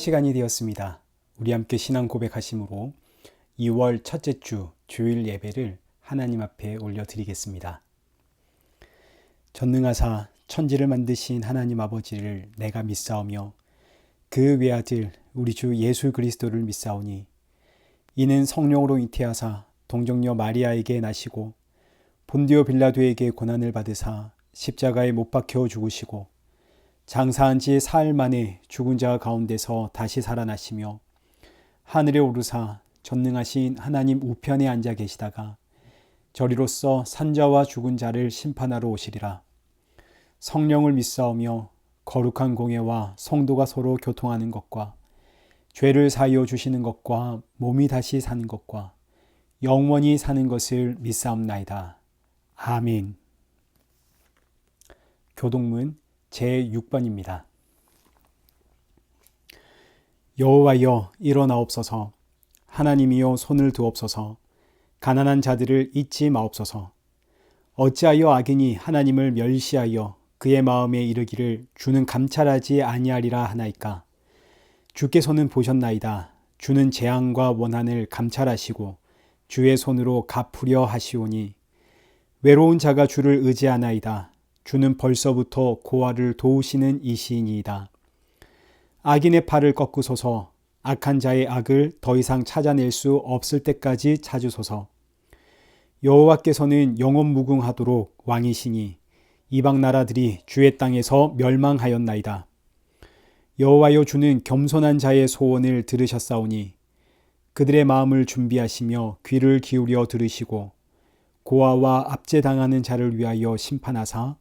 시간이 되었습니다. 우리 함께 신앙 고백하심으로 2월 첫째 주 주일 예배를 하나님 앞에 올려드리겠습니다. 전능하사 천지를 만드신 하나님 아버지를 내가 믿사오며 그 외아들 우리 주 예수 그리스도를 믿사오니 이는 성령으로 잉태하사 동정녀 마리아에게 나시고 본디오 빌라도에게 고난을 받으사 십자가에 못 박혀 죽으시고 장사한 지 사흘 만에 죽은 자 가운데서 다시 살아나시며 하늘에 오르사 전능하신 하나님 우편에 앉아 계시다가 저리로서 산자와 죽은 자를 심판하러 오시리라. 성령을 믿사오며 거룩한 공예와 성도가 서로 교통하는 것과 죄를 사하여 주시는 것과 몸이 다시 사는 것과 영원히 사는 것을 믿사옵나이다. 아멘. 교동문 제6번입니다. 여호와여 일어나옵소서. 하나님이여 손을 드옵소서. 가난한 자들을 잊지 마옵소서. 어찌하여 악인이 하나님을 멸시하여 그의 마음에 이르기를 주는 감찰하지 아니하리라 하나이까. 주께서는 보셨나이다. 주는 재앙과 원한을 감찰하시고 주의 손으로 갚으려 하시오니 외로운 자가 주를 의지하나이다. 주는 벌써부터 고아를 도우시는 이시이니이다. 악인의 팔을 꺾으소서. 악한 자의 악을 더 이상 찾아낼 수 없을 때까지 찾으소서. 여호와께서는 영원 무궁하도록 왕이시니 이방 나라들이 주의 땅에서 멸망하였나이다. 여호와여 주는 겸손한 자의 소원을 들으셨사오니 그들의 마음을 준비하시며 귀를 기울여 들으시고 고아와 압제당하는 자를 위하여 심판하사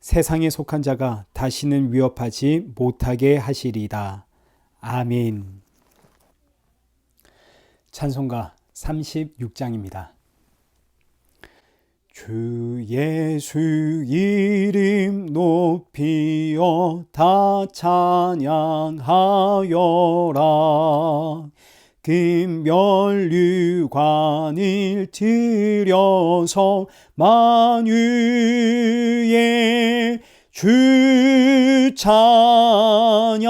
세상에 속한 자가 다시는 위협하지 못하게 하시리이다. 아멘. 찬송가 36장입니다. 주 예수 이름 높이어 다 찬양하여라. 금면류관을 들여서 만유의 주 찬양.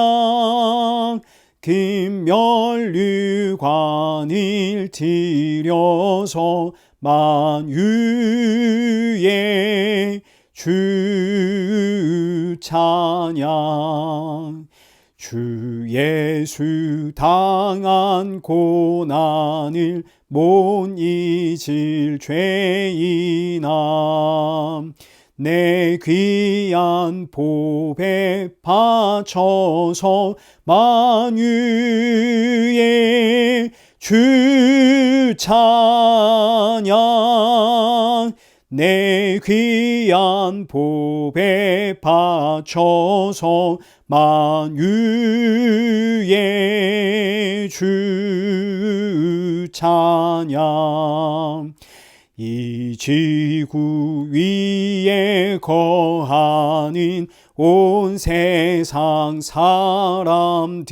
금면류관을 들여서 만유의 주 찬양. 주 예수 당한 고난을 못 잊을 죄인아 내 귀한 보배 바쳐서 만유의 주 찬양. 내 귀한 보배 바쳐서 만유의 주 찬양. 이 지구 위에 거하는 온 세상 사람들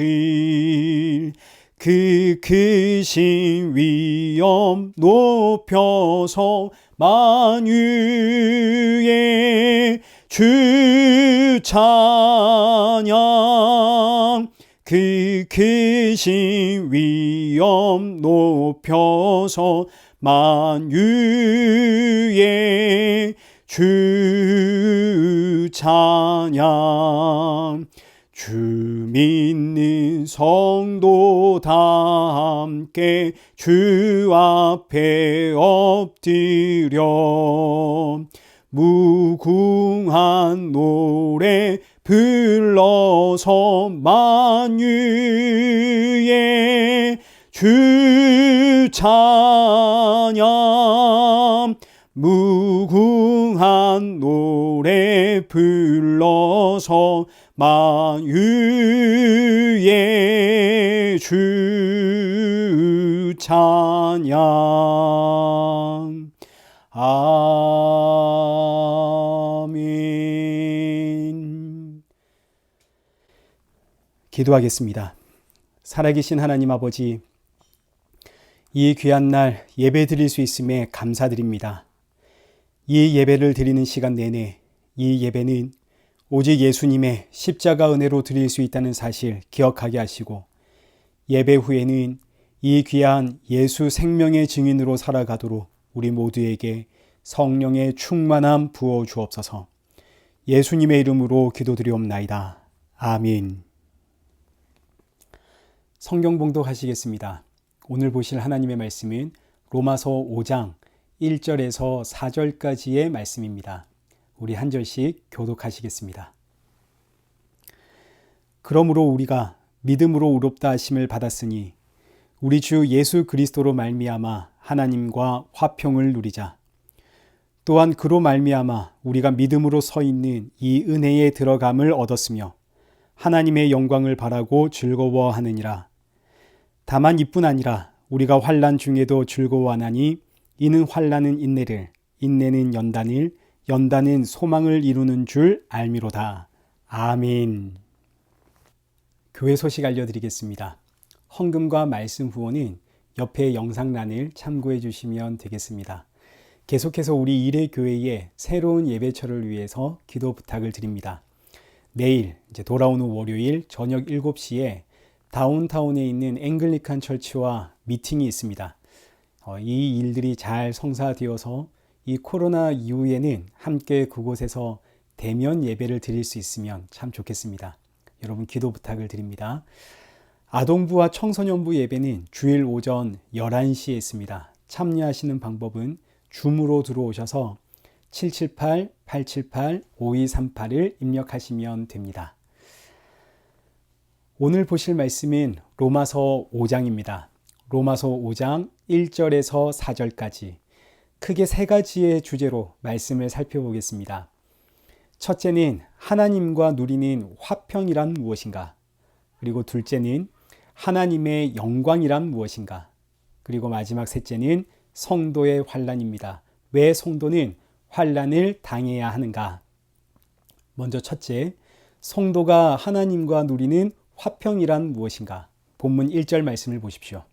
그 크신 위엄 높여서 만유의 주 찬양. 그 크신 위엄 높여서 만유의 주 찬양. 주 믿는 성도 다 함께 주 앞에 엎드려 무궁한 노래 불러서 만유의 주 찬양. 무궁한 노래 불러서 만유의 주 찬양. 아멘. 기도하겠습니다. 살아계신 하나님 아버지, 이 귀한 날 예배 드릴 수 있음에 감사드립니다. 이 예배를 드리는 시간 내내 이 예배는 오직 예수님의 십자가 은혜로 드릴 수 있다는 사실 기억하게 하시고 예배 후에는 이 귀한 예수 생명의 증인으로 살아가도록 우리 모두에게 성령의 충만함 부어 주옵소서. 예수님의 이름으로 기도드리옵나이다. 아멘. 성경 봉독하시겠습니다. 오늘 보실 하나님의 말씀은 로마서 5장 1절에서 4절까지의 말씀입니다. 우리 한 절씩 교독하시겠습니다. 그러므로 우리가 믿음으로 의롭다 하심을 받았으니 우리 주 예수 그리스도로 말미암아 하나님과 화평을 누리자. 또한 그로 말미암아 우리가 믿음으로 서 있는 이 은혜에 들어감을 얻었으며 하나님의 영광을 바라고 즐거워하느니라. 다만 이뿐 아니라 우리가 환난 중에도 즐거워하나니 이는 환난은 인내를, 인내는 연단을, 연단은 소망을 이루는 줄 알미로다. 아멘. 교회 소식 알려드리겠습니다. 헌금과 말씀 후원은 옆에 영상란을 참고해 주시면 되겠습니다. 계속해서 우리 일회교회의 새로운 예배처를 위해서 기도 부탁을 드립니다. 내일 돌아오는 월요일 저녁 7시에 다운타운에 있는 앵글리칸 처치와 미팅이 있습니다. 이 일들이 잘 성사되어서 이 코로나 이후에는 함께 그곳에서 대면 예배를 드릴 수 있으면 참 좋겠습니다. 여러분 기도 부탁을 드립니다. 아동부와 청소년부 예배는 주일 오전 11시에 있습니다. 참여하시는 방법은 줌으로 들어오셔서 778-878-5238을 입력하시면 됩니다. 오늘 보실 말씀은 로마서 5장입니다. 로마서 5장 1절에서 4절까지 크게 세 가지의 주제로 말씀을 살펴보겠습니다. 첫째는 하나님과 누리는 화평이란 무엇인가? 그리고 둘째는 하나님의 영광이란 무엇인가? 그리고 마지막 셋째는 성도의 환난입니다. 왜 성도는 환난을 당해야 하는가? 먼저 첫째, 성도가 하나님과 누리는 화평이란 무엇인가? 본문 1절 말씀을 보십시오.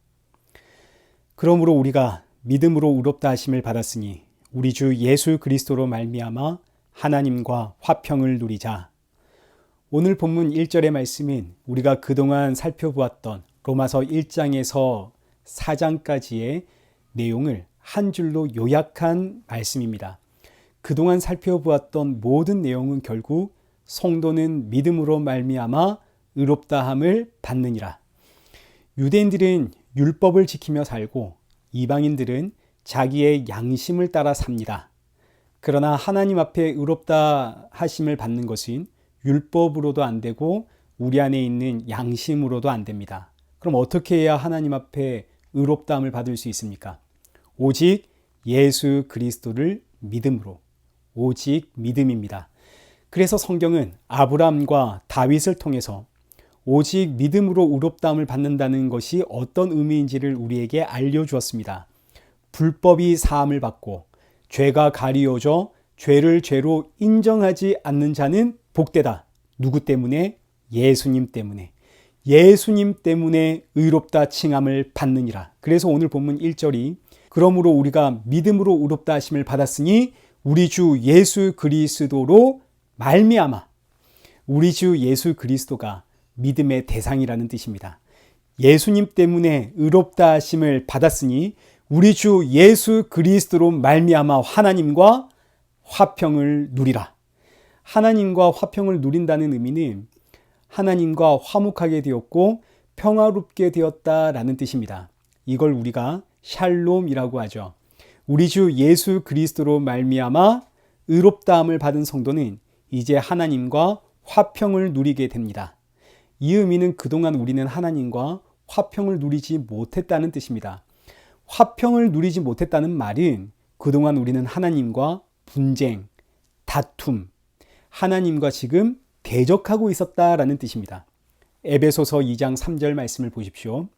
그러므로 우리가 믿음으로 의롭다 하심을 받았으니 우리 주 예수 그리스도로 말미암아 하나님과 화평을 누리자. 오늘 본문 1절의 말씀은 우리가 그동안 살펴보았던 로마서 1장에서 4장까지의 내용을 한 줄로 요약한 말씀입니다. 그동안 살펴보았던 모든 내용은 결국 성도는 믿음으로 말미암아 의롭다함을 받느니라. 유대인들은 율법을 지키며 살고 이방인들은 자기의 양심을 따라 삽니다. 그러나 하나님 앞에 의롭다 하심을 받는 것은 율법으로도 안 되고 우리 안에 있는 양심으로도 안 됩니다. 그럼 어떻게 해야 하나님 앞에 의롭다함을 받을 수 있습니까? 오직 예수 그리스도를 믿음으로, 오직 믿음입니다. 그래서 성경은 아브라함과 다윗을 통해서 오직 믿음으로 의롭다함을 받는다는 것이 어떤 의미인지를 우리에게 알려주었습니다. 불법이 사함을 받고 죄가 가리워져 죄를 죄로 인정하지 않는 자는 복되다. 누구 때문에? 예수님 때문에. 예수님 때문에 의롭다 칭함을 받느니라. 그래서 오늘 본문 1절이 그러므로 우리가 믿음으로 의롭다 하심을 받았으니 우리 주 예수 그리스도로 말미암아. 우리 주 예수 그리스도가 믿음의 대상이라는 뜻입니다. 예수님 때문에 의롭다 하심을 받았으니 우리 주 예수 그리스도로 말미암아 하나님과 화평을 누리라. 하나님과 화평을 누린다는 의미는 하나님과 화목하게 되었고 평화롭게 되었다라는 뜻입니다. 이걸 우리가 샬롬이라고 하죠. 우리 주 예수 그리스도로 말미암아 의롭다함을 받은 성도는 이제 하나님과 화평을 누리게 됩니다. 이 의미는 그동안 우리는 하나님과 화평을 누리지 못했다는 뜻입니다. 화평을 누리지 못했다는 말은 그동안 우리는 하나님과 분쟁, 다툼, 하나님과 지금 대적하고 있었다라는 뜻입니다. 에베소서 2장 3절 말씀을 보십시오.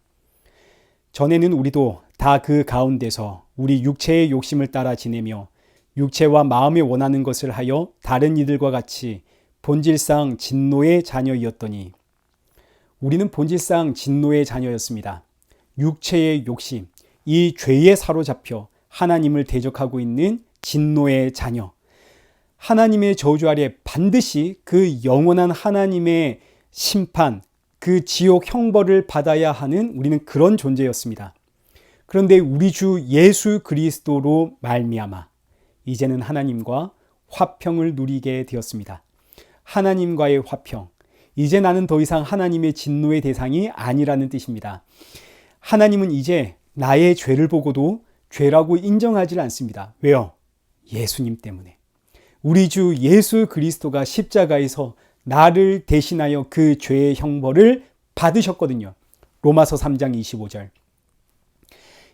전에는 우리도 다 그 가운데서 우리 육체의 욕심을 따라 지내며 육체와 마음에 원하는 것을 하여 다른 이들과 같이 본질상 진노의 자녀이었더니 우리는 본질상 진노의 자녀였습니다. 육체의 욕심, 이 죄에 사로잡혀 하나님을 대적하고 있는 진노의 자녀. 하나님의 저주 아래 반드시 그 영원한 하나님의 심판, 그 지옥 형벌을 받아야 하는 우리는 그런 존재였습니다. 그런데 우리 주 예수 그리스도로 말미암아 이제는 하나님과 화평을 누리게 되었습니다. 하나님과의 화평. 이제 나는 더 이상 하나님의 진노의 대상이 아니라는 뜻입니다. 하나님은 이제 나의 죄를 보고도 죄라고 인정하지 않습니다. 왜요? 예수님 때문에. 우리 주 예수 그리스도가 십자가에서 나를 대신하여 그 죄의 형벌을 받으셨거든요. 로마서 3장 25절.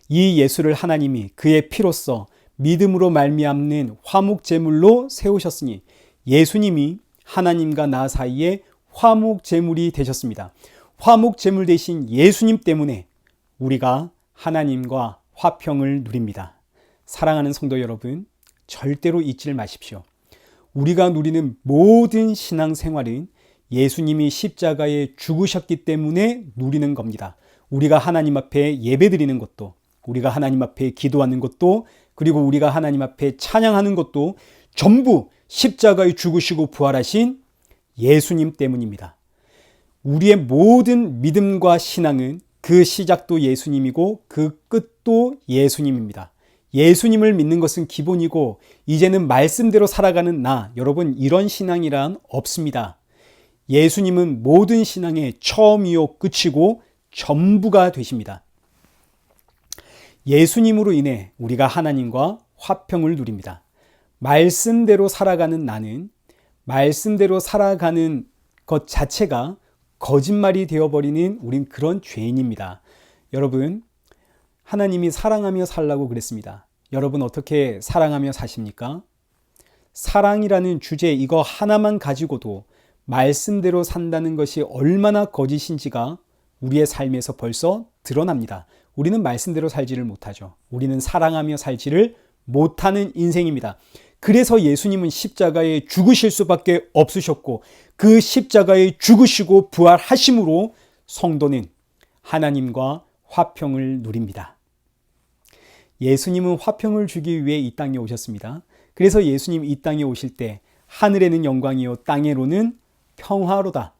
이 예수를 하나님이 그의 피로써 믿음으로 말미암는 화목제물로 세우셨으니 예수님이 하나님과 나 사이에 화목제물이 되셨습니다. 화목제물 대신 예수님 때문에 우리가 하나님과 화평을 누립니다. 사랑하는 성도 여러분, 절대로 잊지 마십시오. 우리가 누리는 모든 신앙생활은 예수님이 십자가에 죽으셨기 때문에 누리는 겁니다. 우리가 하나님 앞에 예배드리는 것도, 우리가 하나님 앞에 기도하는 것도, 그리고 우리가 하나님 앞에 찬양하는 것도 전부 십자가에 죽으시고 부활하신 예수님 때문입니다. 우리의 모든 믿음과 신앙은 그 시작도 예수님이고 그 끝도 예수님입니다. 예수님을 믿는 것은 기본이고 이제는 말씀대로 살아가는 나, 여러분 이런 신앙이란 없습니다. 예수님은 모든 신앙의 처음이요 끝이고 전부가 되십니다. 예수님으로 인해 우리가 하나님과 화평을 누립니다. 말씀대로 살아가는 나는 말씀대로 살아가는 것 자체가 거짓말이 되어버리는 우린 그런 죄인입니다. 여러분, 하나님이 사랑하며 살라고 그랬습니다. 여러분 어떻게 사랑하며 사십니까? 사랑이라는 주제 이거 하나만 가지고도 말씀대로 산다는 것이 얼마나 거짓인지가 우리의 삶에서 벌써 드러납니다. 우리는 말씀대로 살지를 못하죠. 우리는 사랑하며 살지를 못하는 인생입니다. 그래서 예수님은 십자가에 죽으실 수밖에 없으셨고 그 십자가에 죽으시고 부활하심으로 성도는 하나님과 화평을 누립니다. 예수님은 화평을 주기 위해 이 땅에 오셨습니다. 그래서 예수님 이 땅에 오실 때 하늘에는 영광이요 땅에로는 평화로다.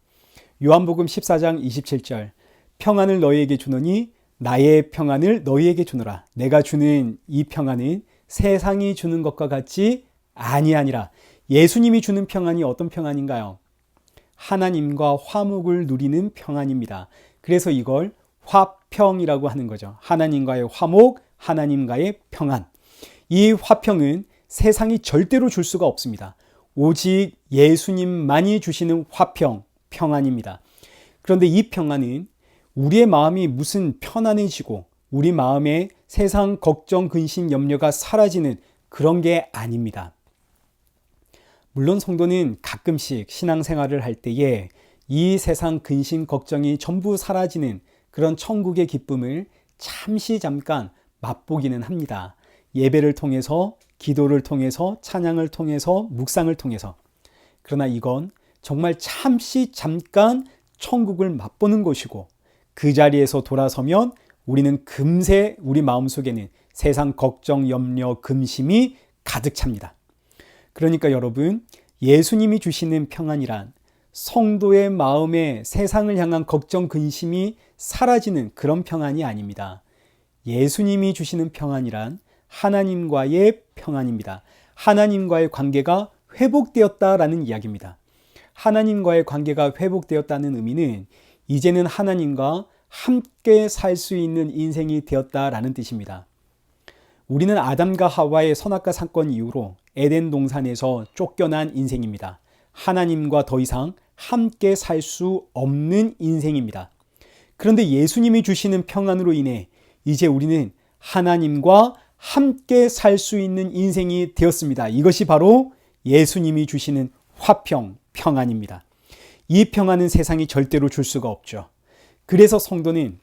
요한복음 14장 27절 평안을 너희에게 주노니 나의 평안을 너희에게 주노라. 내가 주는 이 평안은 세상이 주는 것과 같지 아니하니라. 예수님이 주는 평안이 어떤 평안인가요? 하나님과 화목을 누리는 평안입니다. 그래서 이걸 화평이라고 하는 거죠. 하나님과의 화목, 하나님과의 평안. 이 화평은 세상이 절대로 줄 수가 없습니다. 오직 예수님만이 주시는 화평, 평안입니다. 그런데 이 평안은 우리의 마음이 무슨 편안해지고 우리 마음에 세상 걱정, 근심, 염려가 사라지는 그런 게 아닙니다. 물론 성도는 가끔씩 신앙생활을 할 때에 이 세상 근심, 걱정이 전부 사라지는 그런 천국의 기쁨을 잠시 잠깐 맛보기는 합니다. 예배를 통해서, 기도를 통해서, 찬양을 통해서, 묵상을 통해서. 그러나 이건 정말 잠시 잠깐 천국을 맛보는 것이고 그 자리에서 돌아서면 우리는 금세 우리 마음속에는 세상 걱정, 염려, 근심이 가득 찹니다. 그러니까 여러분, 예수님이 주시는 평안이란 성도의 마음에 세상을 향한 걱정, 근심이 사라지는 그런 평안이 아닙니다. 예수님이 주시는 평안이란 하나님과의 평안입니다. 하나님과의 관계가 회복되었다라는 이야기입니다. 하나님과의 관계가 회복되었다는 의미는 이제는 하나님과 함께 살 수 있는 인생이 되었다라는 뜻입니다. 우리는 아담과 하와의 선악과 사건 이후로 에덴 동산에서 쫓겨난 인생입니다. 하나님과 더 이상 함께 살 수 없는 인생입니다. 그런데 예수님이 주시는 평안으로 인해 이제 우리는 하나님과 함께 살 수 있는 인생이 되었습니다. 이것이 바로 예수님이 주시는 화평, 평안입니다. 이 평안은 세상이 절대로 줄 수가 없죠. 그래서 성도는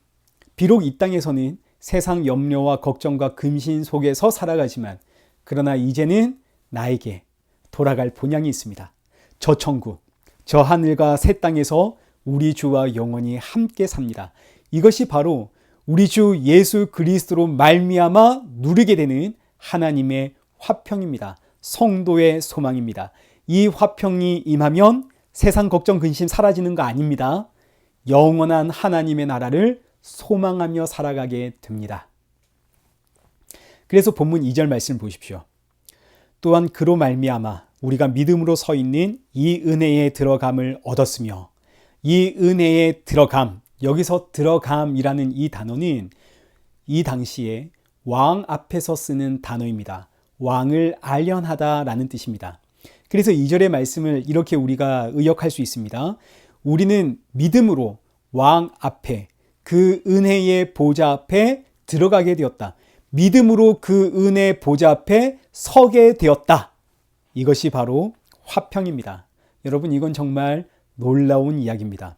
비록 이 땅에서는 세상 염려와 걱정과 근심 속에서 살아가지만 그러나 이제는 나에게 돌아갈 본향이 있습니다. 저 천국, 저 하늘과 새 땅에서 우리 주와 영원히 함께 삽니다. 이것이 바로 우리 주 예수 그리스도로 말미암아 누리게 되는 하나님의 화평입니다. 성도의 소망입니다. 이 화평이 임하면 세상 걱정 근심 사라지는 거 아닙니다. 영원한 하나님의 나라를 소망하며 살아가게 됩니다. 그래서 본문 2절 말씀을 보십시오. 또한 그로 말미암아 우리가 믿음으로 서 있는 이 은혜에 들어감을 얻었으며, 이 은혜에 들어감, 여기서 들어감이라는 이 단어는 이 당시에 왕 앞에서 쓰는 단어입니다. 왕을 알련하다라는 뜻입니다. 그래서 2절의 말씀을 이렇게 우리가 의역할 수 있습니다. 우리는 믿음으로 왕 앞에, 그 은혜의 보좌 앞에 들어가게 되었다. 믿음으로 그 은혜 보좌 앞에 서게 되었다. 이것이 바로 화평입니다. 여러분, 이건 정말 놀라운 이야기입니다.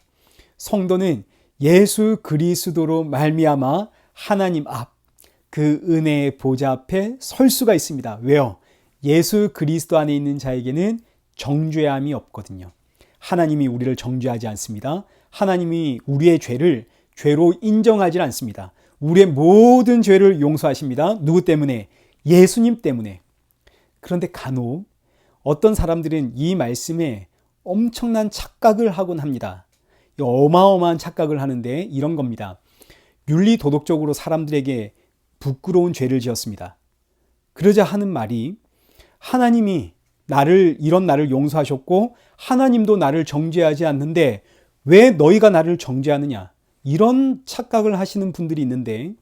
성도는 예수 그리스도로 말미암아 하나님 앞, 그 은혜의 보좌 앞에 설 수가 있습니다. 왜요? 예수 그리스도 안에 있는 자에게는 정죄함이 없거든요. 하나님이 우리를 정죄하지 않습니다. 하나님이 우리의 죄를 죄로 인정하지 않습니다. 우리의 모든 죄를 용서하십니다. 누구 때문에? 예수님 때문에. 그런데 간혹 어떤 사람들은 이 말씀에 엄청난 착각을 하곤 합니다. 어마어마한 착각을 하는데 이런 겁니다. 윤리 도덕적으로 사람들에게 부끄러운 죄를 지었습니다. 그러자 하는 말이, 하나님이 이런 나를 용서하셨고 하나님도 나를 정죄하지 않는데 왜 너희가 나를 정죄하느냐, 이런 착각을 하시는 분들이 있는데,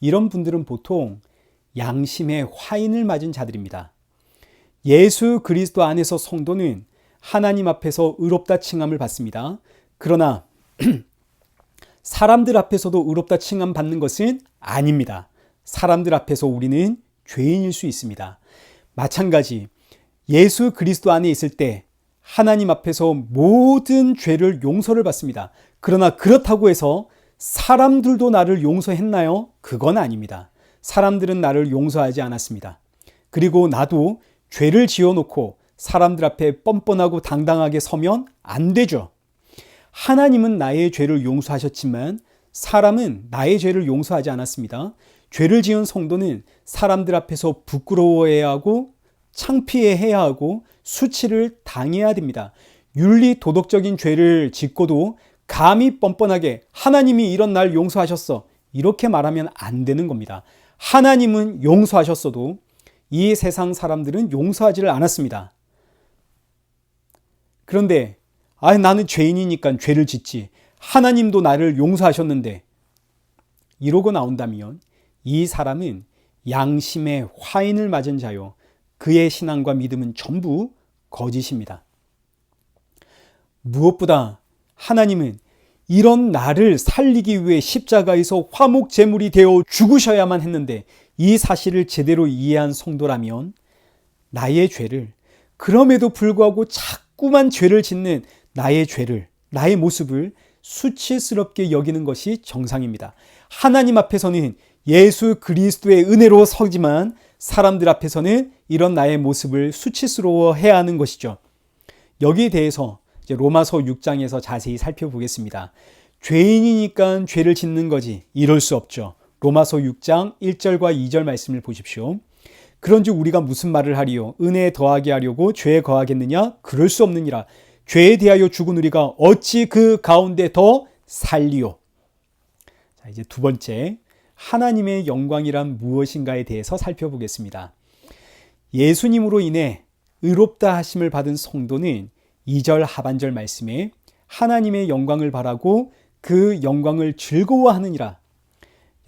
이런 분들은 보통 양심의 화인을 맞은 자들입니다. 예수 그리스도 안에서 성도는 하나님 앞에서 의롭다 칭함을 받습니다. 그러나 사람들 앞에서도 의롭다 칭함 받는 것은 아닙니다. 사람들 앞에서 우리는 죄인일 수 있습니다. 마찬가지 예수 그리스도 안에 있을 때 하나님 앞에서 모든 죄를 용서를 받습니다. 그러나 그렇다고 해서 사람들도 나를 용서했나요? 그건 아닙니다. 사람들은 나를 용서하지 않았습니다. 그리고 나도 죄를 지어놓고 사람들 앞에 뻔뻔하고 당당하게 서면 안 되죠. 하나님은 나의 죄를 용서하셨지만 사람은 나의 죄를 용서하지 않았습니다. 죄를 지은 성도는 사람들 앞에서 부끄러워해야 하고 창피해야 하고 수치를 당해야 됩니다. 윤리 도덕적인 죄를 짓고도 감히 뻔뻔하게 하나님이 이런 날 용서하셨어, 이렇게 말하면 안 되는 겁니다. 하나님은 용서하셨어도 이 세상 사람들은 용서하지를 않았습니다. 그런데 나는 죄인이니까 죄를 짓지, 하나님도 나를 용서하셨는데, 이러고 나온다면 이 사람은 양심의 화인을 맞은 자요, 그의 신앙과 믿음은 전부 거짓입니다. 무엇보다 하나님은 이런 나를 살리기 위해 십자가에서 화목 제물이 되어 죽으셔야만 했는데, 이 사실을 제대로 이해한 성도라면 나의 죄를, 그럼에도 불구하고 자꾸만 죄를 짓는 나의 죄를, 나의 모습을 수치스럽게 여기는 것이 정상입니다. 하나님 앞에서는 예수 그리스도의 은혜로 서지만 사람들 앞에서는 이런 나의 모습을 수치스러워해야 하는 것이죠. 여기에 대해서 이제 로마서 6장에서 자세히 살펴보겠습니다. 죄인이니까 죄를 짓는 거지, 이럴 수 없죠. 로마서 6장 1절과 2절 말씀을 보십시오. 그런즉 우리가 무슨 말을 하리요? 은혜에 더하게 하려고 죄에 거하겠느냐? 그럴 수 없느니라. 죄에 대하여 죽은 우리가 어찌 그 가운데 더 살리요? 자, 이제 두 번째, 하나님의 영광이란 무엇인가에 대해서 살펴보겠습니다. 예수님으로 인해 의롭다 하심을 받은 성도는 2절 하반절 말씀에 하나님의 영광을 바라고 그 영광을 즐거워하느니라.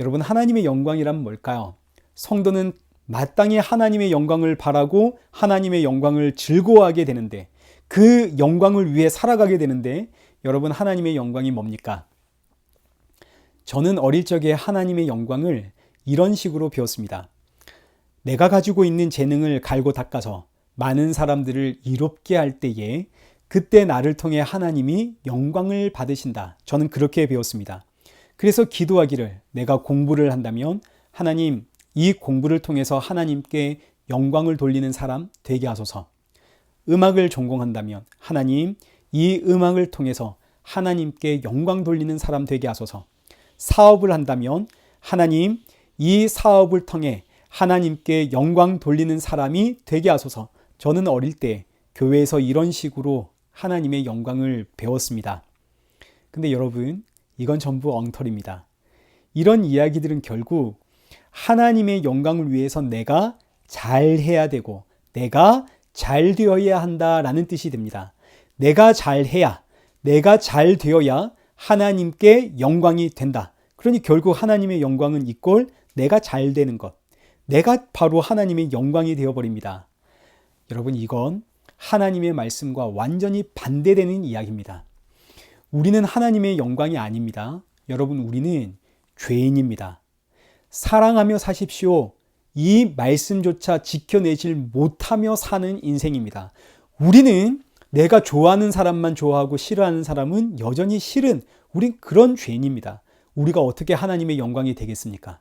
여러분, 하나님의 영광이란 뭘까요? 성도는 마땅히 하나님의 영광을 바라고 하나님의 영광을 즐거워하게 되는데, 그 영광을 위해 살아가게 되는데, 여러분, 하나님의 영광이 뭡니까? 저는 어릴 적에 하나님의 영광을 이런 식으로 배웠습니다. 내가 가지고 있는 재능을 갈고 닦아서 많은 사람들을 이롭게 할 때에 그때 나를 통해 하나님이 영광을 받으신다. 저는 그렇게 배웠습니다. 그래서 기도하기를, 내가 공부를 한다면 하나님, 이 공부를 통해서 하나님께 영광을 돌리는 사람 되게 하소서. 음악을 전공한다면 하나님, 이 음악을 통해서 하나님께 영광 돌리는 사람 되게 하소서. 사업을 한다면 하나님, 이 사업을 통해 하나님께 영광 돌리는 사람이 되게 하소서. 저는 어릴 때 교회에서 이런 식으로 하나님의 영광을 배웠습니다. 근데 여러분, 이건 전부 엉터리입니다. 이런 이야기들은 결국 하나님의 영광을 위해서 내가 잘해야 되고 내가 잘 되어야 한다라는 뜻이 됩니다. 내가 잘해야, 내가 잘 되어야 하나님께 영광이 된다. 그러니 결국 하나님의 영광은 이꼴 내가 잘 되는 것. 내가 바로 하나님의 영광이 되어버립니다. 여러분, 이건 하나님의 말씀과 완전히 반대되는 이야기입니다. 우리는 하나님의 영광이 아닙니다. 여러분, 우리는 죄인입니다. 사랑하며 사십시오. 이 말씀조차 지켜내질 못하며 사는 인생입니다. 우리는 내가 좋아하는 사람만 좋아하고 싫어하는 사람은 여전히 싫은, 우린 그런 죄인입니다. 우리가 어떻게 하나님의 영광이 되겠습니까?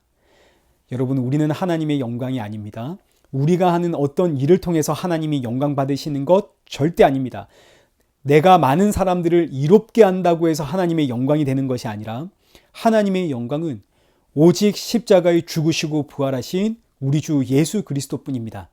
여러분, 우리는 하나님의 영광이 아닙니다. 우리가 하는 어떤 일을 통해서 하나님이 영광 받으시는 것 절대 아닙니다. 내가 많은 사람들을 이롭게 한다고 해서 하나님의 영광이 되는 것이 아니라 하나님의 영광은 오직 십자가에 죽으시고 부활하신 우리 주 예수 그리스도뿐입니다.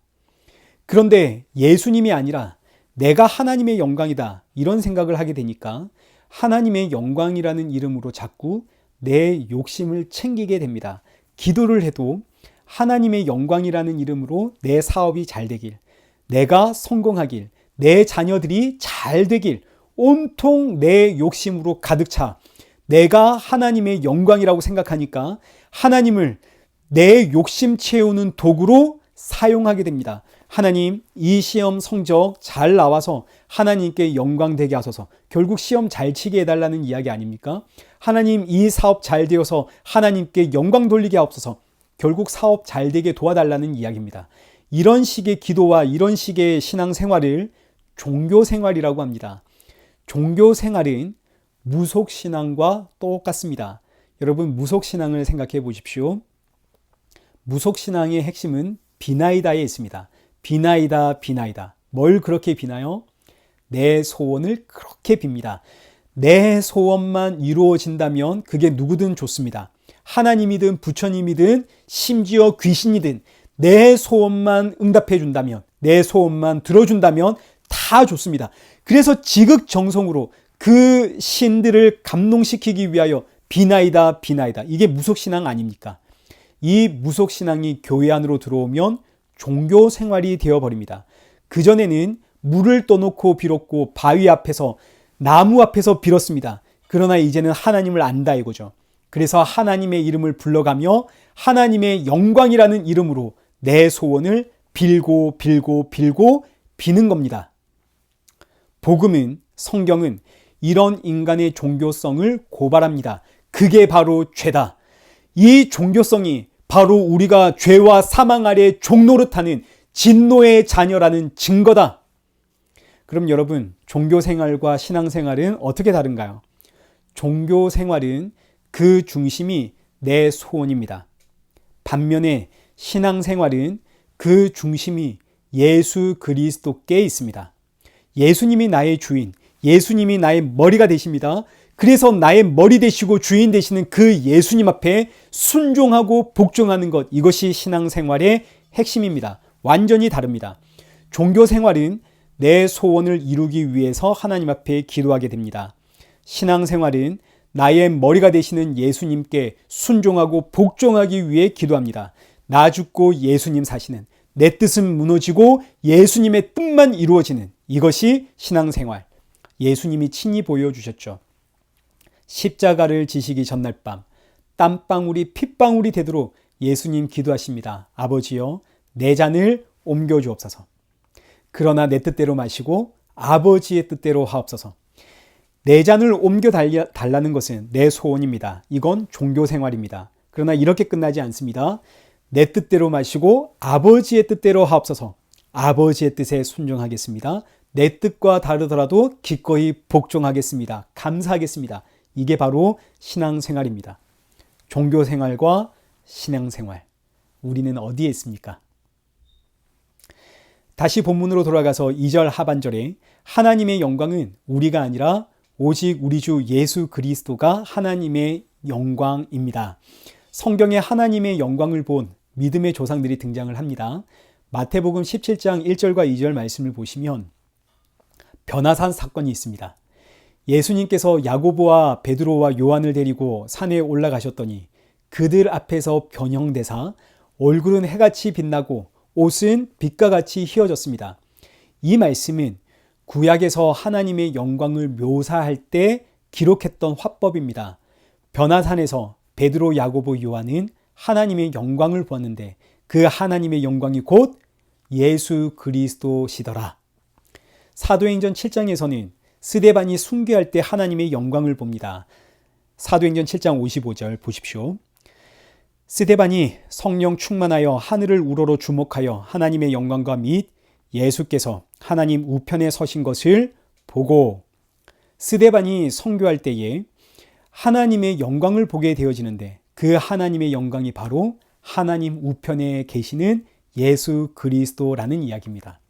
그런데 예수님이 아니라 내가 하나님의 영광이다 이런 생각을 하게 되니까 하나님의 영광이라는 이름으로 자꾸 내 욕심을 챙기게 됩니다. 기도를 해도 하나님의 영광이라는 이름으로 내 사업이 잘 되길, 내가 성공하길, 내 자녀들이 잘 되길 온통 내 욕심으로 가득 차 내가 하나님의 영광이라고 생각하니까 하나님을 내 욕심 채우는 도구로 사용하게 됩니다. 하나님, 이 시험 성적 잘 나와서 하나님께 영광 되게 하소서. 결국 시험 잘 치게 해달라는 이야기 아닙니까? 하나님, 이 사업 잘 되어서 하나님께 영광 돌리게 하옵소서. 결국 사업 잘 되게 도와달라는 이야기입니다. 이런 식의 기도와 이런 식의 신앙생활을 종교생활이라고 합니다. 종교생활은 무속신앙과 똑같습니다. 여러분, 무속신앙을 생각해 보십시오. 무속신앙의 핵심은 비나이다에 있습니다. 비나이다, 비나이다. 뭘 그렇게 비나요? 내 소원을 그렇게 빕니다. 내 소원만 이루어진다면 그게 누구든 좋습니다. 하나님이든 부처님이든 심지어 귀신이든 내 소원만 응답해 준다면, 내 소원만 들어준다면 다 좋습니다. 그래서 지극정성으로 그 신들을 감동시키기 위하여 비나이다, 비나이다. 이게 무속신앙 아닙니까? 이 무속신앙이 교회 안으로 들어오면 종교생활이 되어버립니다. 그전에는 물을 떠놓고 빌었고 바위 앞에서, 나무 앞에서 빌었습니다. 그러나 이제는 하나님을 안다 이거죠. 그래서 하나님의 이름을 불러가며 하나님의 영광이라는 이름으로 내 소원을 빌고 빌고 빌고 비는 겁니다. 복음은, 성경은 이런 인간의 종교성을 고발합니다. 그게 바로 죄다. 이 종교성이 바로 우리가 죄와 사망 아래 종노릇하는 진노의 자녀라는 증거다. 그럼 여러분, 종교생활과 신앙생활은 어떻게 다른가요? 종교생활은 그 중심이 내 소원입니다. 반면에 신앙생활은 그 중심이 예수 그리스도께 있습니다. 예수님이 나의 주인, 예수님이 나의 머리가 되십니다. 그래서 나의 머리 되시고 주인 되시는 그 예수님 앞에 순종하고 복종하는 것, 이것이 신앙생활의 핵심입니다. 완전히 다릅니다. 종교생활은 내 소원을 이루기 위해서 하나님 앞에 기도하게 됩니다. 신앙생활은 나의 머리가 되시는 예수님께 순종하고 복종하기 위해 기도합니다. 나 죽고 예수님 사시는, 내 뜻은 무너지고 예수님의 뜻만 이루어지는, 이것이 신앙생활. 예수님이 친히 보여주셨죠. 십자가를 지시기 전날 밤 땀방울이 핏방울이 되도록 예수님 기도하십니다. 아버지여, 내 잔을 옮겨주옵소서. 그러나 내 뜻대로 마시고 아버지의 뜻대로 하옵소서. 내 잔을 옮겨 달라는 것은 내 소원입니다. 이건 종교생활입니다. 그러나 이렇게 끝나지 않습니다. 내 뜻대로 마시고 아버지의 뜻대로 하옵소서. 아버지의 뜻에 순종하겠습니다. 내 뜻과 다르더라도 기꺼이 복종하겠습니다. 감사하겠습니다. 이게 바로 신앙생활입니다. 종교생활과 신앙생활, 우리는 어디에 있습니까? 다시 본문으로 돌아가서 2절 하반절에 하나님의 영광은 우리가 아니라 오직 우리 주 예수 그리스도가 하나님의 영광입니다. 성경에 하나님의 영광을 본 믿음의 조상들이 등장을 합니다. 마태복음 17장 1절과 2절 말씀을 보시면 변화산 사건이 있습니다. 예수님께서 야고보와 베드로와 요한을 데리고 산에 올라가셨더니 그들 앞에서 변형되사 얼굴은 해같이 빛나고 옷은 빛과 같이 휘어졌습니다. 이 말씀은 구약에서 하나님의 영광을 묘사할 때 기록했던 화법입니다. 변화산에서 베드로, 야고보, 요한은 하나님의 영광을 보았는데 그 하나님의 영광이 곧 예수 그리스도시더라. 사도행전 7장에서는 스데반이 순교할 때 하나님의 영광을 봅니다. 사도행전 7장 55절 보십시오. 스데반이 성령 충만하여 하늘을 우러러 주목하여 하나님의 영광과 및 예수께서 하나님 우편에 서신 것을 보고, 스데반이 선교할 때에 하나님의 영광을 보게 되어지는데 그 하나님의 영광이 바로 하나님 우편에 계시는 예수 그리스도라는 이야기입니다.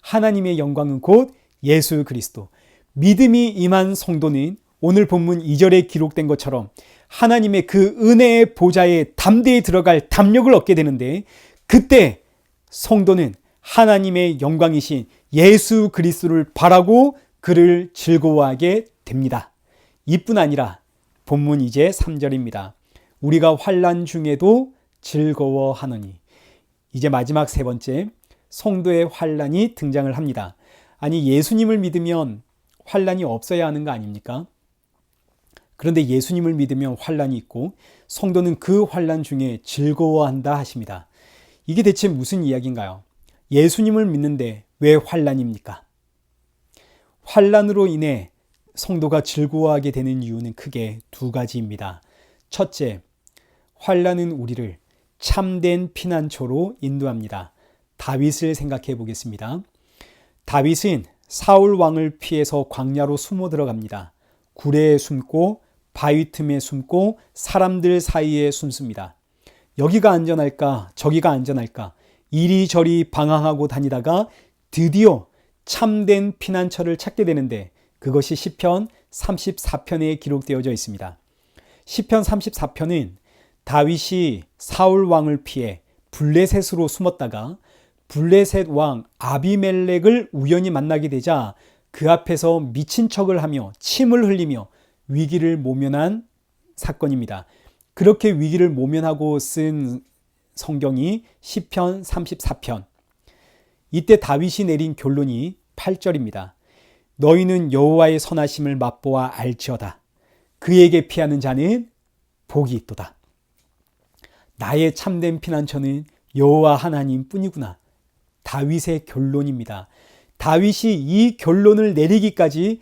하나님의 영광은 곧 예수 그리스도. 믿음이 임한 성도는 오늘 본문 2절에 기록된 것처럼 하나님의 그 은혜의 보좌에 담대히 들어갈 담력을 얻게 되는데, 그때 성도는 하나님의 영광이신 예수 그리스도를 바라고 그를 즐거워하게 됩니다. 이뿐 아니라 본문 이제 3절입니다. 우리가 환난 중에도 즐거워하노니. 이제 마지막 세 번째, 성도의 환난이 등장을 합니다. 아니, 예수님을 믿으면 환난이 없어야 하는 거 아닙니까? 그런데 예수님을 믿으면 환난이 있고 성도는 그 환난 중에 즐거워한다 하십니다. 이게 대체 무슨 이야기인가요? 예수님을 믿는데 왜 환난입니까? 환난으로 인해 성도가 즐거워하게 되는 이유는 크게 두 가지입니다. 첫째, 환난은 우리를 참된 피난처로 인도합니다. 다윗을 생각해 보겠습니다. 다윗은 사울 왕을 피해서 광야로 숨어 들어갑니다. 구레에 숨고 바위 틈에 숨고 사람들 사이에 숨습니다. 여기가 안전할까 저기가 안전할까 이리저리 방황하고 다니다가 드디어 참된 피난처를 찾게 되는데 그것이 시편 34편에 기록되어져 있습니다. 시편 34편은 다윗이 사울 왕을 피해 블레셋으로 숨었다가 블레셋 왕 아비멜렉을 우연히 만나게 되자 그 앞에서 미친 척을 하며 침을 흘리며 위기를 모면한 사건입니다. 그렇게 위기를 모면하고 쓴 성경이 시편 34편. 이때 다윗이 내린 결론이 8절입니다. 너희는 여호와의 선하심을 맛보아 알지어다. 그에게 피하는 자는 복이 있도다. 나의 참된 피난처는 여호와 하나님 뿐이구나. 다윗의 결론입니다. 다윗이 이 결론을 내리기까지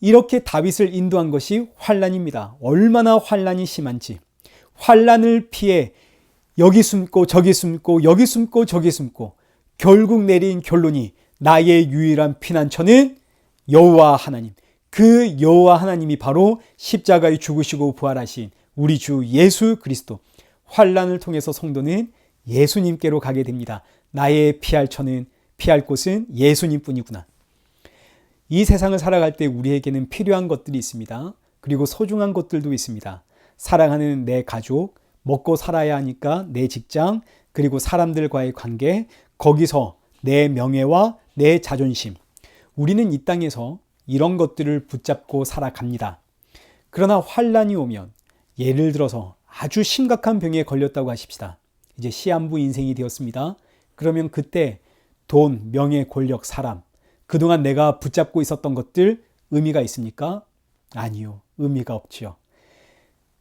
이렇게 다윗을 인도한 것이 환난입니다. 얼마나 환난이 심한지. 환난을 피해 여기 숨고 저기 숨고 여기 숨고 저기 숨고 결국 내린 결론이 나의 유일한 피난처는 여호와 하나님. 그 여호와 하나님이 바로 십자가에 죽으시고 부활하신 우리 주 예수 그리스도. 환난을 통해서 성도는 예수님께로 가게 됩니다. 나의 피할 곳은 예수님뿐이구나. 이 세상을 살아갈 때 우리에게는 필요한 것들이 있습니다. 그리고 소중한 것들도 있습니다. 사랑하는 내 가족, 먹고 살아야 하니까 내 직장, 그리고 사람들과의 관계, 거기서 내 명예와 내 자존심. 우리는 이 땅에서 이런 것들을 붙잡고 살아갑니다. 그러나 환난이 오면, 예를 들어서 아주 심각한 병에 걸렸다고 하십시다. 이제 시한부 인생이 되었습니다. 그러면 그때 돈, 명예, 권력, 사람, 그동안 내가 붙잡고 있었던 것들 의미가 있습니까? 아니요. 의미가 없지요.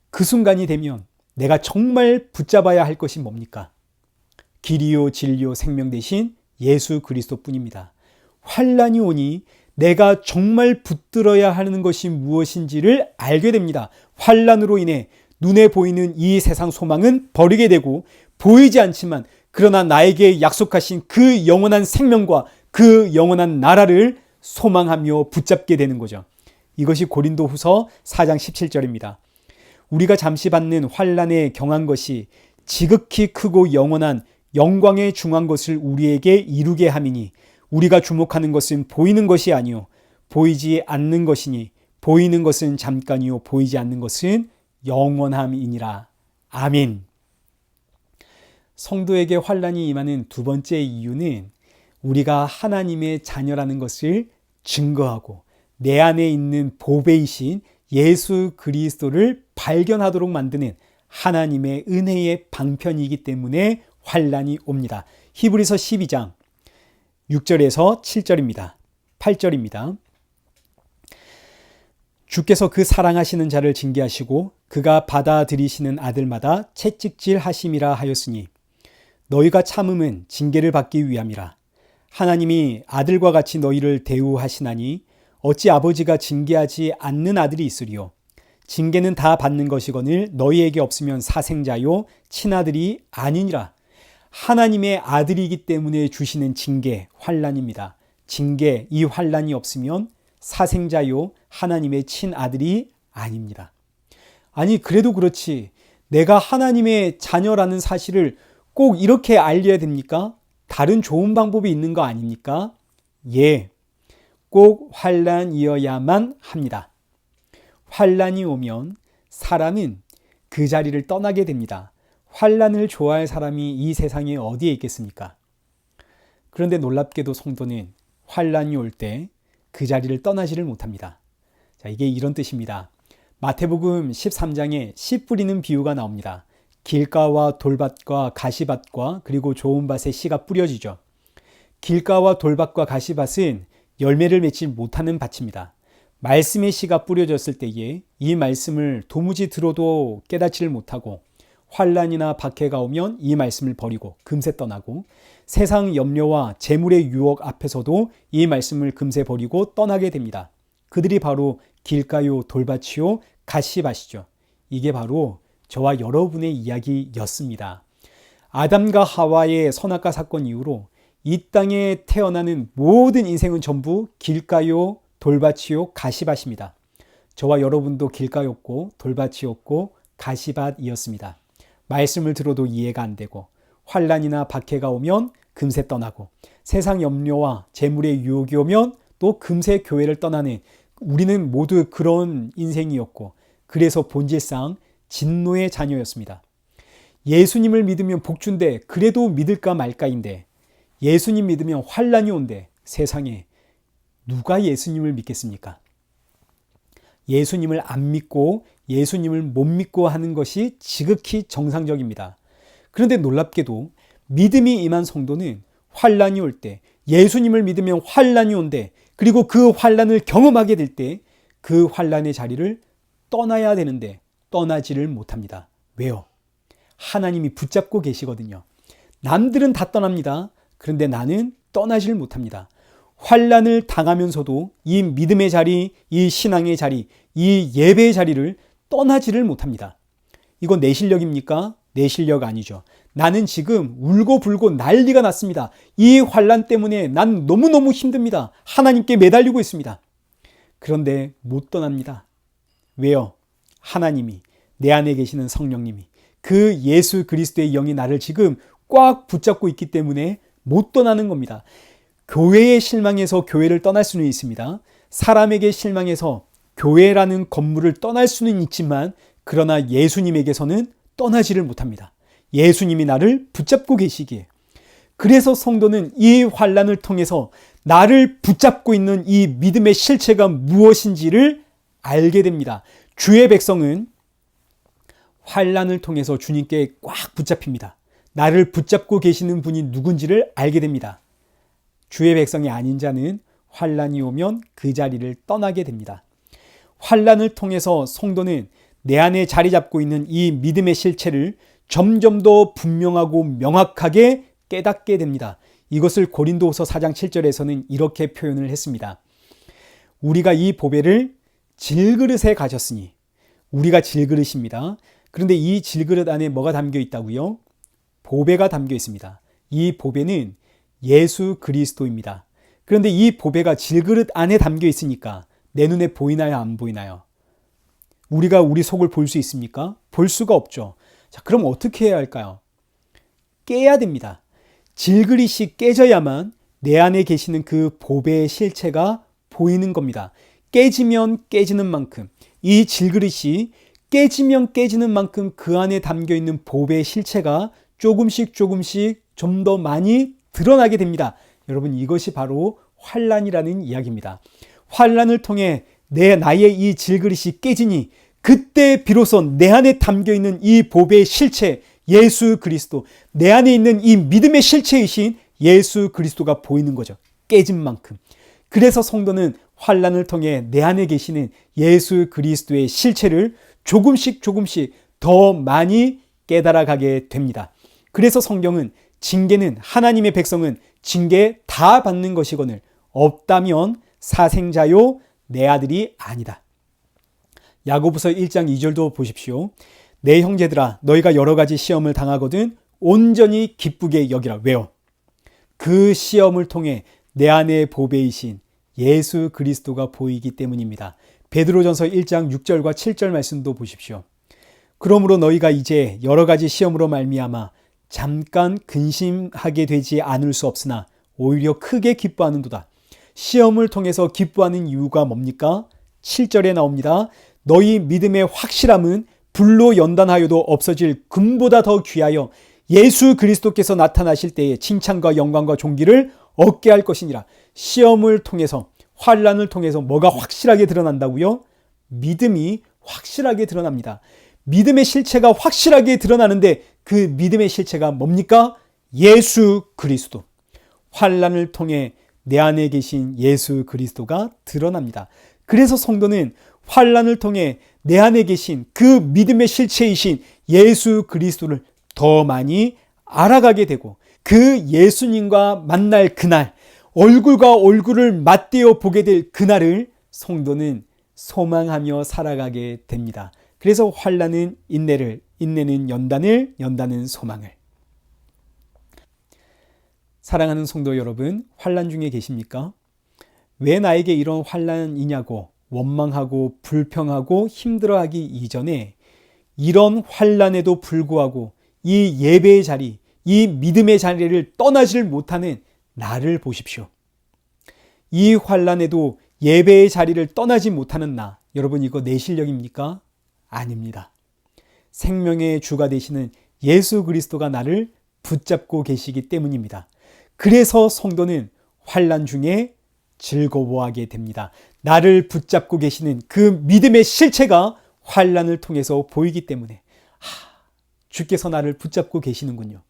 그 순간이 되면 내가 정말 붙잡아야 할 것이 뭡니까? 길이요 진리요 생명 되신 예수 그리스도뿐입니다. 환난이 오니 내가 정말 붙들어야 하는 것이 무엇인지를 알게 됩니다. 환난으로 인해 눈에 보이는 이 세상 소망은 버리게 되고 보이지 않지만 그러나 나에게 약속하신 그 영원한 생명과 그 영원한 나라를 소망하며 붙잡게 되는 거죠. 이것이 고린도후서 4장 17절입니다. 우리가 잠시 받는 환난에 경한 것이 지극히 크고 영원한 영광에 중한 것을 우리에게 이루게 함이니 우리가 주목하는 것은 보이는 것이 아니요 보이지 않는 것이니 보이는 것은 잠깐이요 보이지 않는 것은 영원함이니라. 아멘. 성도에게 환난이 임하는 두 번째 이유는 우리가 하나님의 자녀라는 것을 증거하고 내 안에 있는 보배이신 예수 그리스도를 발견하도록 만드는 하나님의 은혜의 방편이기 때문에 환난이 옵니다. 히브리서 12장 6절에서 7절입니다. 8절입니다. 주께서 그 사랑하시는 자를 징계하시고 그가 받아들이시는 아들마다 채찍질 하심이라 하였으니 너희가 참음은 징계를 받기 위함이라. 하나님이 아들과 같이 너희를 대우하시나니 어찌 아버지가 징계하지 않는 아들이 있으리요. 징계는 다 받는 것이거늘 너희에게 없으면 사생자요 친아들이 아니니라. 하나님의 아들이기 때문에 주시는 징계, 환난입니다. 징계, 이 환난이 없으면 사생자요 하나님의 친아들이 아닙니다. 아니 그래도 그렇지 내가 하나님의 자녀라는 사실을 꼭 이렇게 알려야 됩니까? 다른 좋은 방법이 있는 거 아닙니까? 예, 꼭 환난이어야만 합니다. 환난이 오면 사람은 그 자리를 떠나게 됩니다. 환난을 좋아할 사람이 이 세상에 어디에 있겠습니까? 그런데 놀랍게도 성도는 환난이 올 때 그 자리를 떠나지를 못합니다. 자, 이게 이런 뜻입니다. 마태복음 13장에 씨 뿌리는 비유가 나옵니다. 길가와 돌밭과 가시밭과 그리고 좋은 밭에 씨가 뿌려지죠. 길가와 돌밭과 가시밭은 열매를 맺지 못하는 밭입니다. 말씀의 씨가 뿌려졌을 때에 이 말씀을 도무지 들어도 깨닫지를 못하고 환난이나 박해가 오면 이 말씀을 버리고 금세 떠나고 세상 염려와 재물의 유혹 앞에서도 이 말씀을 금세 버리고 떠나게 됩니다. 그들이 바로 길가요 돌밭이요 가시밭이죠. 이게 바로 저와 여러분의 이야기였습니다. 아담과 하와의 선악과 사건 이후로 이 땅에 태어나는 모든 인생은 전부 길가요 돌밭이요 가시밭입니다. 저와 여러분도 길가였고 돌밭이었고 가시밭이었습니다. 말씀을 들어도 이해가 안 되고 환난이나 박해가 오면 금세 떠나고 세상 염려와 재물의 유혹이 오면 또 금세 교회를 떠나는 우리는 모두 그런 인생이었고 그래서 본질상 진노의 자녀였습니다. 예수님을 믿으면 복준데 그래도 믿을까 말까인데 예수님 믿으면 환난이 온대. 세상에 누가 예수님을 믿겠습니까? 예수님을 안 믿고 예수님을 못 믿고 하는 것이 지극히 정상적입니다. 그런데 놀랍게도 믿음이 임한 성도는 환난이 올 때 예수님을 믿으면 환난이 온대. 그리고 그 환난을 경험하게 될 때 그 환난의 자리를 떠나야 되는데 떠나지를 못합니다. 왜요? 하나님이 붙잡고 계시거든요. 남들은 다 떠납니다. 그런데 나는 떠나지를 못합니다. 환난을 당하면서도 이 믿음의 자리, 이 신앙의 자리, 이 예배의 자리를 떠나지를 못합니다. 이건 내 실력입니까? 내 실력 아니죠. 나는 지금 울고불고 난리가 났습니다. 이 환난 때문에 난 너무너무 힘듭니다. 하나님께 매달리고 있습니다. 그런데 못 떠납니다. 왜요? 하나님이, 내 안에 계시는 성령님이, 그 예수 그리스도의 영이 나를 지금 꽉 붙잡고 있기 때문에 못 떠나는 겁니다. 교회의 실망해서 교회를 떠날 수는 있습니다. 사람에게 실망해서 교회라는 건물을 떠날 수는 있지만 그러나 예수님에게서는 떠나지를 못합니다. 예수님이 나를 붙잡고 계시기에. 그래서 성도는 이 환난을 통해서 나를 붙잡고 있는 이 믿음의 실체가 무엇인지를 알게 됩니다. 주의 백성은 환난을 통해서 주님께 꽉 붙잡힙니다. 나를 붙잡고 계시는 분이 누군지를 알게 됩니다. 주의 백성이 아닌 자는 환난이 오면 그 자리를 떠나게 됩니다. 환난을 통해서 성도는 내 안에 자리 잡고 있는 이 믿음의 실체를 점점 더 분명하고 명확하게 깨닫게 됩니다. 이것을 고린도후서 4장 7절에서는 이렇게 표현을 했습니다. 우리가 이 보배를 질그릇에 가졌으니, 우리가 질그릇입니다. 그런데 이 질그릇 안에 뭐가 담겨 있다고요? 보배가 담겨 있습니다. 이 보배는 예수 그리스도입니다. 그런데 이 보배가 질그릇 안에 담겨 있으니까 내 눈에 보이나요? 안 보이나요? 우리가 우리 속을 볼 수 있습니까? 볼 수가 없죠. 자, 그럼 어떻게 해야 할까요? 깨야 됩니다. 질그릇이 깨져야만 내 안에 계시는 그 보배의 실체가 보이는 겁니다. 깨지면 깨지는 만큼, 이 질그릇이 깨지면 깨지는 만큼 그 안에 담겨 있는 보배의 실체가 조금씩 좀 더 많이 드러나게 됩니다. 여러분, 이것이 바로 환난이라는 이야기입니다. 환난을 통해 나의 이 질그릇이 깨지니 그때 비로소 내 안에 담겨있는 이 보배의 실체 예수 그리스도, 내 안에 있는 이 믿음의 실체이신 예수 그리스도가 보이는 거죠. 깨진 만큼. 그래서 성도는 환난을 통해 내 안에 계시는 예수 그리스도의 실체를 조금씩 더 많이 깨달아가게 됩니다. 그래서 성경은 징계는, 하나님의 백성은 징계 다 받는 것이거늘 없다면 사생자요 내 아들이 아니다. 야고보서 1장 2절도 보십시오. 내 형제들아 너희가 여러 가지 시험을 당하거든 온전히 기쁘게 여기라. 왜요? 그 시험을 통해 내 안에 보배이신 예수 그리스도가 보이기 때문입니다. 베드로전서 1장 6절과 7절 말씀도 보십시오. 그러므로 너희가 이제 여러 가지 시험으로 말미암아 잠깐 근심하게 되지 않을 수 없으나 오히려 크게 기뻐하는도다. 시험을 통해서 기뻐하는 이유가 뭡니까? 7절에 나옵니다. 너희 믿음의 확실함은 불로 연단하여도 없어질 금보다 더 귀하여 예수 그리스도께서 나타나실 때에 칭찬과 영광과 존귀를 얻게 할 것이니라. 시험을 통해서, 환난을 통해서 뭐가 확실하게 드러난다고요? 믿음이 확실하게 드러납니다. 믿음의 실체가 확실하게 드러나는데 그 믿음의 실체가 뭡니까? 예수 그리스도. 환난을 통해 내 안에 계신 예수 그리스도가 드러납니다. 그래서 성도는 환난을 통해 내 안에 계신 그 믿음의 실체이신 예수 그리스도를 더 많이 알아가게 되고 그 예수님과 만날 그날, 얼굴과 얼굴을 맞대어 보게 될 그날을 성도는 소망하며 살아가게 됩니다. 그래서 환난은 인내를, 인내는 연단을, 연단은 소망을. 사랑하는 성도 여러분, 환난 중에 계십니까? 왜 나에게 이런 환난이냐고 원망하고 불평하고 힘들어하기 이전에 이런 환난에도 불구하고 이 예배의 자리, 이 믿음의 자리를 떠나질 못하는 나를 보십시오. 이 환난에도 예배의 자리를 떠나지 못하는 나, 여러분 이거 내 실력입니까? 아닙니다. 생명의 주가 되시는 예수 그리스도가 나를 붙잡고 계시기 때문입니다. 그래서 성도는 환난 중에 즐거워하게 됩니다. 나를 붙잡고 계시는 그 믿음의 실체가 환난을 통해서 보이기 때문에 주께서 나를 붙잡고 계시는군요.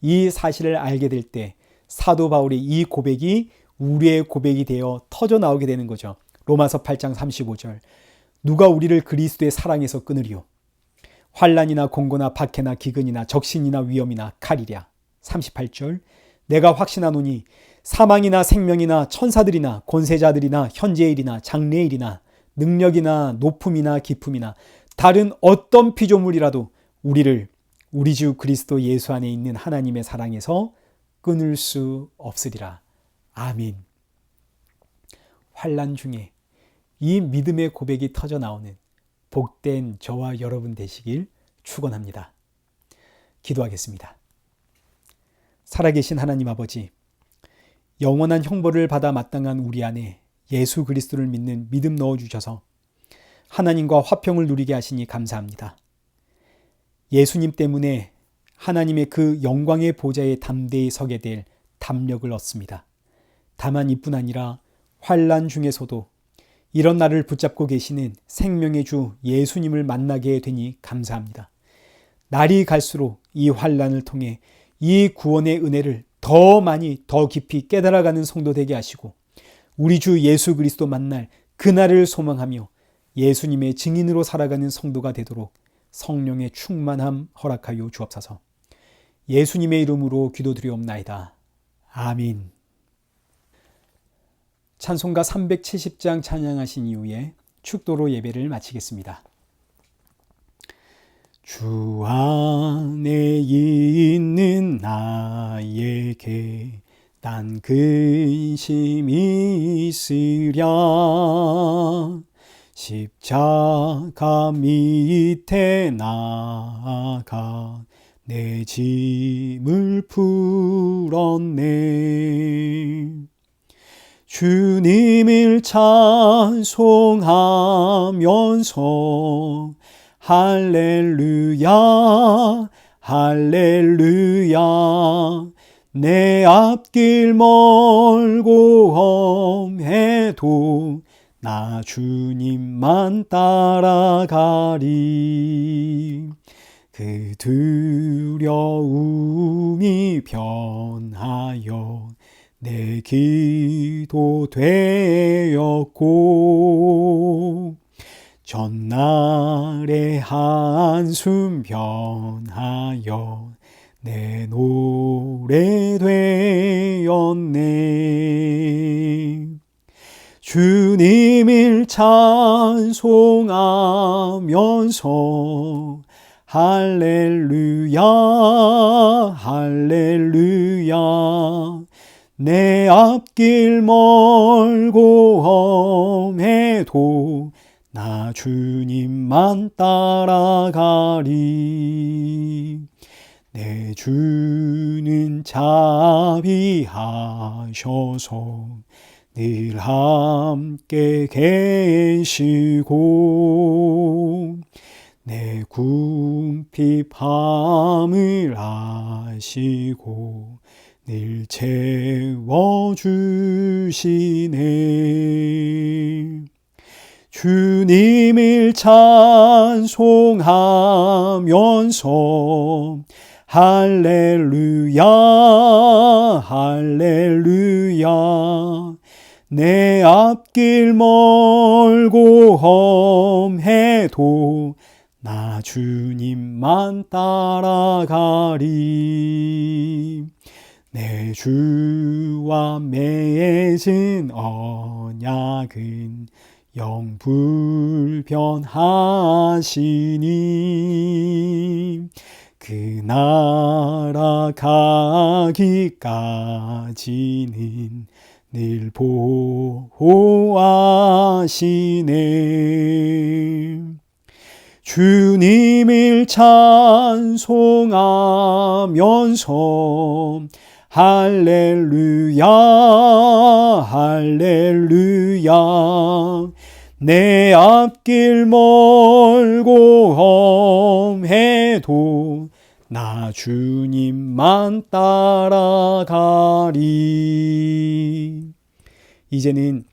이 사실을 알게 될 때 사도 바울의 이 고백이 우리의 고백이 되어 터져 나오게 되는 거죠. 로마서 8장 35절. 누가 우리를 그리스도의 사랑에서 끊으리요? 환난이나 공고나 박해나 기근이나 적신이나 위험이나 칼이랴. 38절. 내가 확신하노니 사망이나 생명이나 천사들이나 권세자들이나 현재일이나 장래일이나 능력이나 높음이나 깊음이나 다른 어떤 피조물이라도 우리를 우리 주 그리스도 예수 안에 있는 하나님의 사랑에서 끊을 수 없으리라. 아멘. 환난 중에 이 믿음의 고백이 터져 나오는 복된 저와 여러분 되시길 축원합니다. 기도하겠습니다. 살아계신 하나님 아버지, 영원한 형벌을 받아 마땅한 우리 안에 예수 그리스도를 믿는 믿음 넣어주셔서 하나님과 화평을 누리게 하시니 감사합니다. 예수님 때문에 하나님의 그 영광의 보좌에 담대히 서게 될 담력을 얻습니다. 다만 이뿐 아니라 환난 중에서도 이런 나를 붙잡고 계시는 생명의 주 예수님을 만나게 되니 감사합니다. 날이 갈수록 이 환난을 통해 이 구원의 은혜를 더 많이 더 깊이 깨달아가는 성도 되게 하시고 우리 주 예수 그리스도 만날 그날을 소망하며 예수님의 증인으로 살아가는 성도가 되도록 성령의 충만함 허락하여 주옵소서. 예수님의 이름으로 기도드리옵나이다. 아멘. 찬송가 370장 찬양하신 이후에 축도로 예배를 마치겠습니다. 주 안에 있는 나에게 딴 근심이 있으랴 십자가 밑에 나가 내 짐을 풀었네. 주님을 찬송하면서 할렐루야 할렐루야 내 앞길 멀고 험해도 나 주님만 따라가리. 그 두려움이 변하여 내 기도 되었고, 전날의 한숨 변하여 내 노래 되었네. 주님을 찬송하면서 할렐루야 할렐루야, 내 앞길 멀고 험해도 나 주님만 따라가리. 내 주는 자비하셔서 늘 함께 계시고, 내 궁핍함을 아시고 늘 채워주시네. 주님을 찬송하면서 할렐루야 할렐루야, 내 앞길 멀고 험해도 나 주님만 따라가리. 내 주와 맺은 언약은 영불변하시니, 그 나라 가기까지는 늘 보호하시네. 주님을 찬송하면서 할렐루야 할렐루야, 내 앞길 멀고 험해도 나 주님만 따라가리. 이제는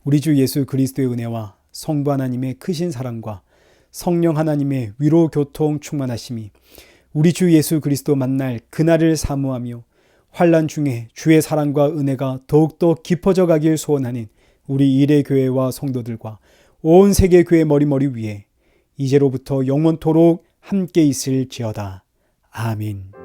우리 주 예수 그리스도의 은혜와 성부 하나님의 크신 사랑과 성령 하나님의 위로 교통 충만하심이 우리 주 예수 그리스도 만날 그날을 사모하며 환난 중에 주의 사랑과 은혜가 더욱더 깊어져 가길 소원하는 우리 일회교회와 성도들과 온 세계 교회 머리머리 위에 이제로부터 영원토록 함께 있을지어다. 아멘.